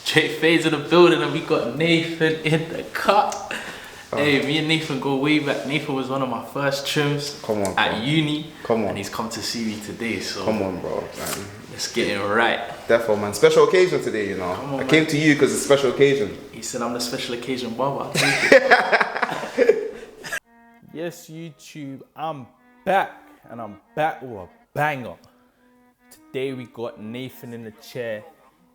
Straight fades in the building, and we got Nathan in the cut. Hey, me and Nathan go way back. Nathan was one of my first trims at uni. And he's come to see me today, so come on, bro, man. Let's get it right. Therefore, man, special occasion today, you know. I came to you because it's a special occasion. He said I'm the special occasion barber. I'll take it. Yes, YouTube, I'm back, and I'm back with a banger. Today we got Nathan in the chair.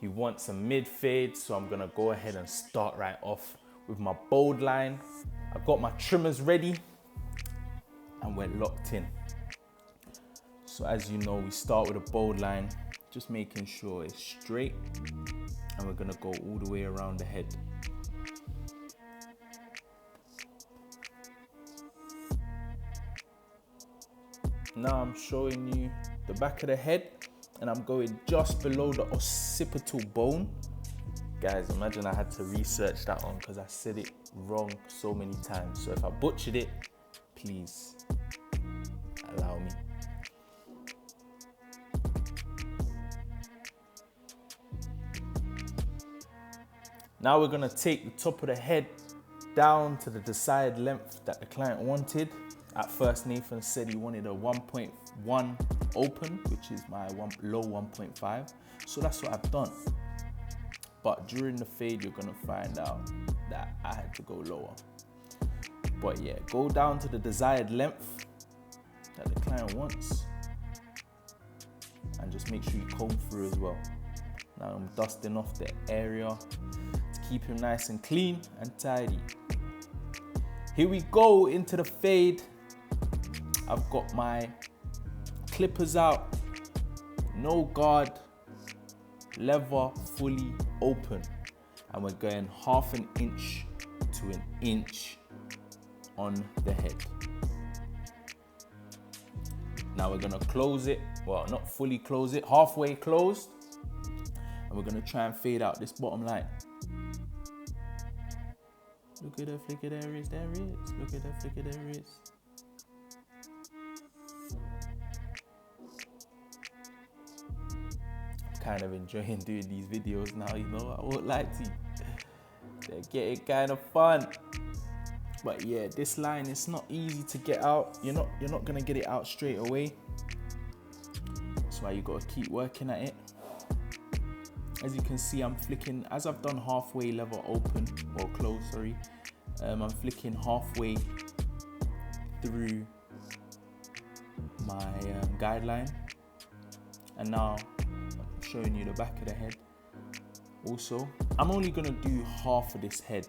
He wants a mid fade, so I'm gonna go ahead and start right off with my bold line. I've got my trimmers ready, and we're locked in. So as you know, we start with a bold line, just making sure it's straight, and we're gonna go all the way around the head. Now I'm showing you the back of the head, and I'm going just below the occipital bone. Guys, imagine I had to research that one because I said it wrong so many times. So if I butchered it, please allow me. Now we're gonna take the top of the head down to the desired length that the client wanted. At first, Nathan said he wanted a 1.1 open, which is my low 1.5. So that's what I've done. But during the fade, you're gonna find out that I had to go lower. But yeah, go down to the desired length that the client wants. And just make sure you comb through as well. Now I'm dusting off the area to keep him nice and clean and tidy. Here we go into the fade. I've got my clippers out, no guard, lever fully open, and we're going 1/2 inch to 1 inch on the head. Now we're gonna close it, well, not fully close it, halfway closed, and we're gonna try and fade out this bottom line. Look at the flicker, there is. Look at the flicker, there is. Kind of enjoying doing these videos now, you know, I won't lie to you. They're getting kind of fun. But yeah, this line is not easy to get out. You're not gonna get it out straight away. That's why you gotta keep working at it. As you can see, I'm flicking, as I've done halfway lever open, or close, sorry. I'm flicking halfway through my guideline. And now showing you the back of the head. Also, I'm only gonna do half of this head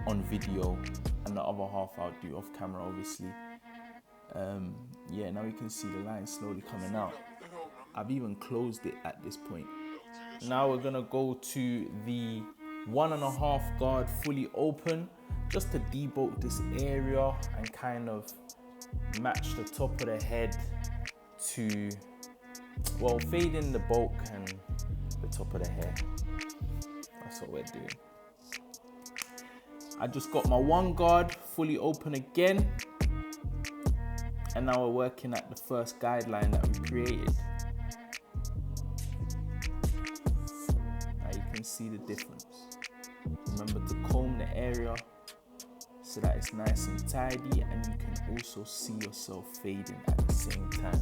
on video, and the other half I'll do off camera, obviously. Yeah, now you can see the line slowly coming out. I've even closed it at this point. Now we're gonna go to the 1.5 guard fully open, just to debulk this area and kind of match the top of the head to, well, fade in the bulk and the top of the hair. That's what we're doing. I just got my 1 guard fully open again. And now we're working at the first guideline that we created. Now you can see the difference. Remember to comb the area so that it's nice and tidy, and you can also see yourself fading at the same time.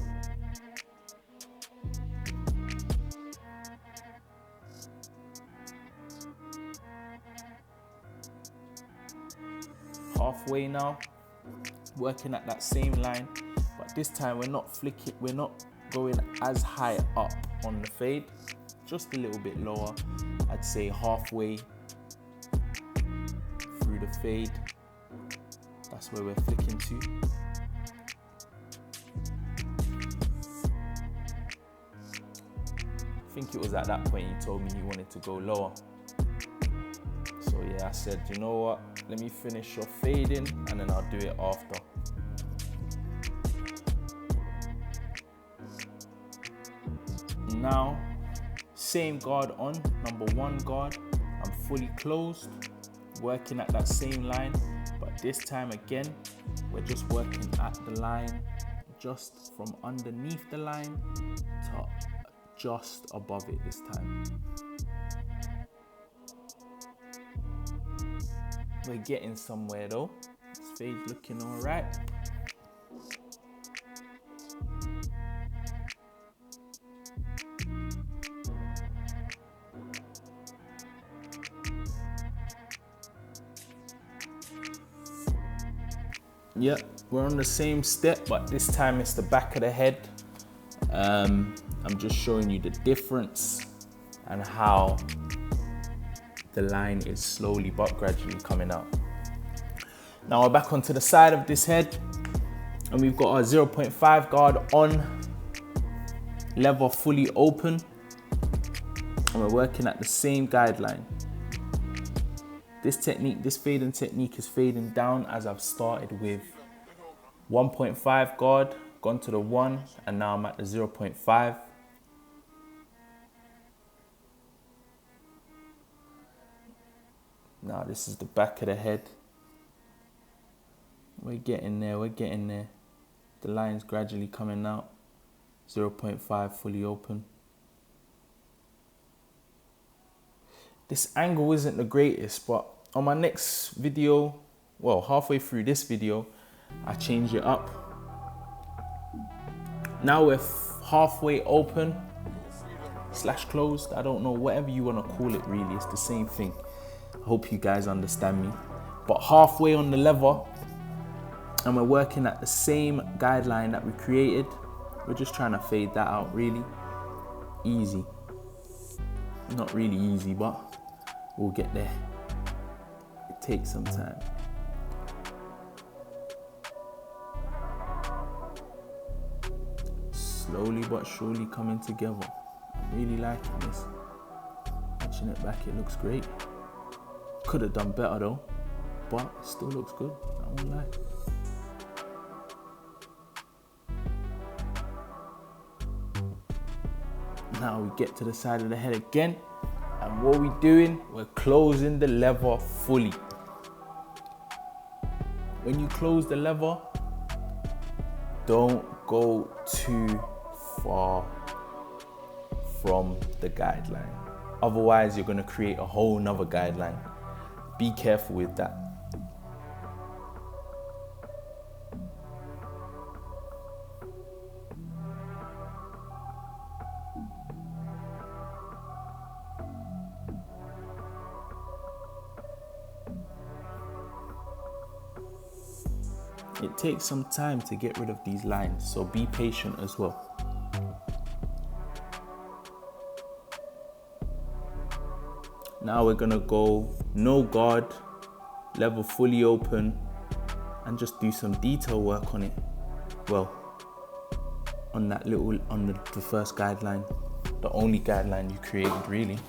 Halfway now, working at that same line, but this time we're not flicking, we're not going as high up on the fade, just a little bit lower. I'd say halfway through the fade, that's where we're flicking to. I think it was at that point he told me he wanted to go lower. So yeah, I said, you know what, let me finish your fading and then I'll do it after. Now, same guard on, number 1 guard. I'm fully closed, working at that same line, but this time again, we're just working at the line, just from underneath the line to just above it this time. We're getting somewhere though. This fade looking all right. Yep, we're on the same step, but this time it's the back of the head. I'm just showing you the difference and how the line is slowly but gradually coming out. Now we're back onto the side of this head and we've got our 0.5 guard on, lever fully open, and we're working at the same guideline. This technique, this fading technique is fading down as I've started with 1.5 guard, gone to the 1, and now I'm at the 0.5. Now this is the back of the head. We're getting there, we're getting there. The line's gradually coming out. 0.5 fully open. This angle isn't the greatest, but on my next video, well, halfway through this video, I change it up. Now we're halfway open / closed. I don't know, whatever you want to call it really, it's the same thing. I hope you guys understand me. But halfway on the lever, and we're working at the same guideline that we created. We're just trying to fade that out really. Easy. Not really easy, but we'll get there. It takes some time. Slowly but surely coming together. I'm really liking this. Watching it back, it looks great. Could have done better though, but it still looks good, I won't lie. Now we get to the side of the head again, and what we're doing, we're closing the lever fully. When you close the lever, don't go too far from the guideline. Otherwise, you're gonna create a whole nother guideline. Be careful with that. It takes some time to get rid of these lines, so be patient as well. Now we're gonna go no guard, level fully open, and just do some detail work on it. Well, on that little, on the first guideline, the only guideline you created really.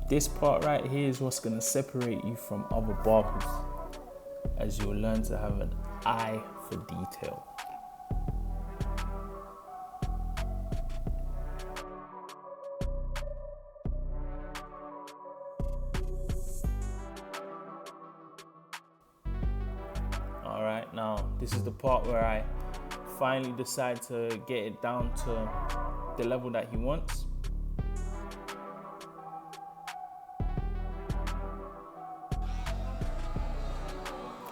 This part right here is what's gonna separate you from other barbers, as you'll learn to have an eye for detail. All right, now this is the part where I finally decide to get it down to the level that he wants.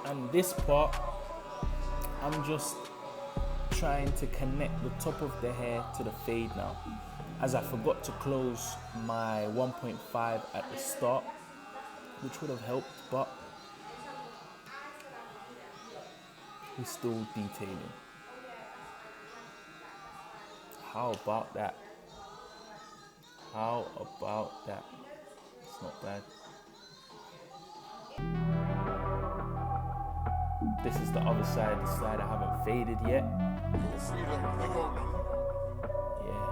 And this part, I'm just trying to connect the top of the hair to the fade now, as I forgot to close my 1.5 at the start, which would have helped, but we're still detailing. How about that? How about that? It's not bad. This is the other side, the side I haven't faded yet. Yeah.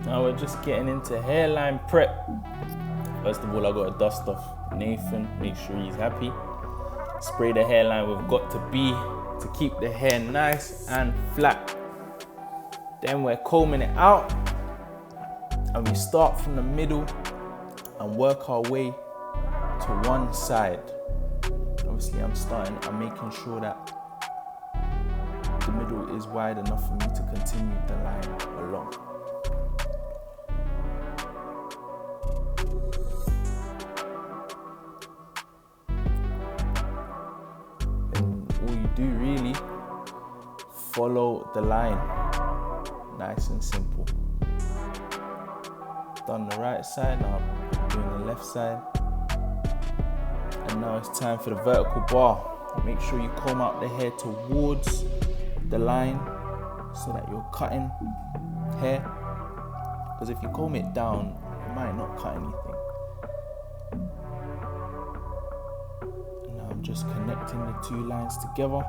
Now we're just getting into hairline prep. First of all, I got to dust off Nathan, make sure he's happy. Spray the hairline we've got to be to keep the hair nice and flat. Then we're combing it out, and we start from the middle and work our way to one side. Obviously, I'm making sure that the middle is wide enough for me to continue the line along. do really. Follow the line. Nice and simple. Done the right side, now I'm doing the left side. And now it's time for the vertical bar. Make sure you comb out the hair towards the line so that you're cutting hair. Because if you comb it down, you might not cut anything. And now I'm just connecting the two lines together.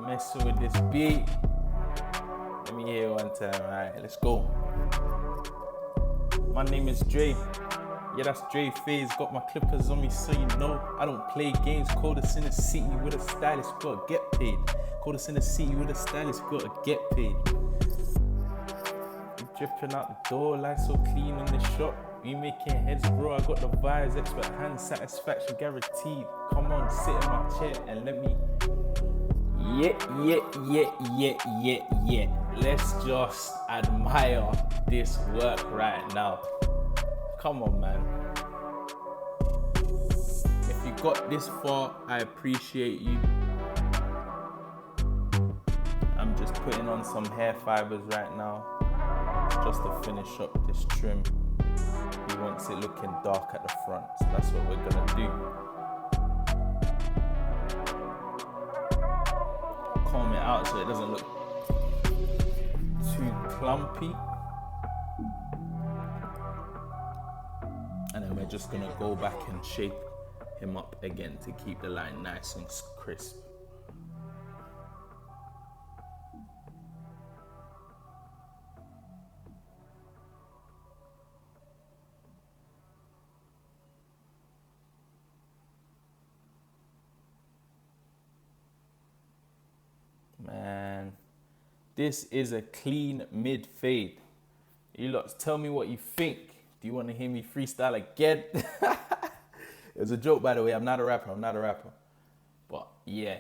Messing with this beat. Let me hear it one time. Alright, let's go. My name is Dre. Yeah, that's Dre Faze. Got my clippers on me, so you know I don't play games. Call us in the city with a stylist, gotta get paid. Call us in the city with a stylist, gotta get paid. I'm dripping out the door, lights so clean in the shop. We making heads, bro. I got the vibes, expert hand satisfaction guaranteed. Come on, sit in my chair and let me. Yeah. Let's just admire this work right now. Come on, man. If you got this far, I appreciate you. I'm just putting on some hair fibers right now, just to finish up this trim. He wants it looking dark at the front, so that's what we're gonna do. Comb it out so it doesn't look too clumpy. And then we're just gonna go back and shape him up again to keep the line nice and crisp. Man, this is a clean mid fade. You lot, tell me what you think. Do you want to hear me freestyle again? It was a joke, by the way. I'm not a rapper. But yeah,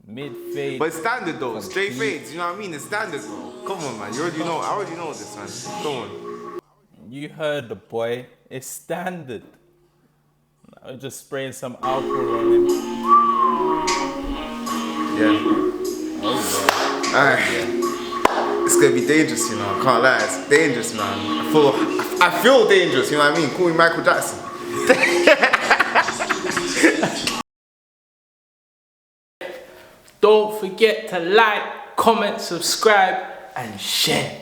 mid fade. But it's standard though, straight fades. You know what I mean? It's standard, bro. Come on, man. You already know. I already know this, man. Come on. You heard the boy. It's standard. I'm just spraying some alcohol on him. Yeah. Alright. It's gonna be dangerous, you know. I can't lie. It's dangerous, man. I feel dangerous. You know what I mean? Call me Michael Jackson. Don't forget to like, comment, subscribe, and share.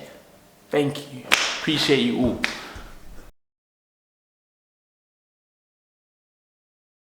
Thank you. Appreciate you all.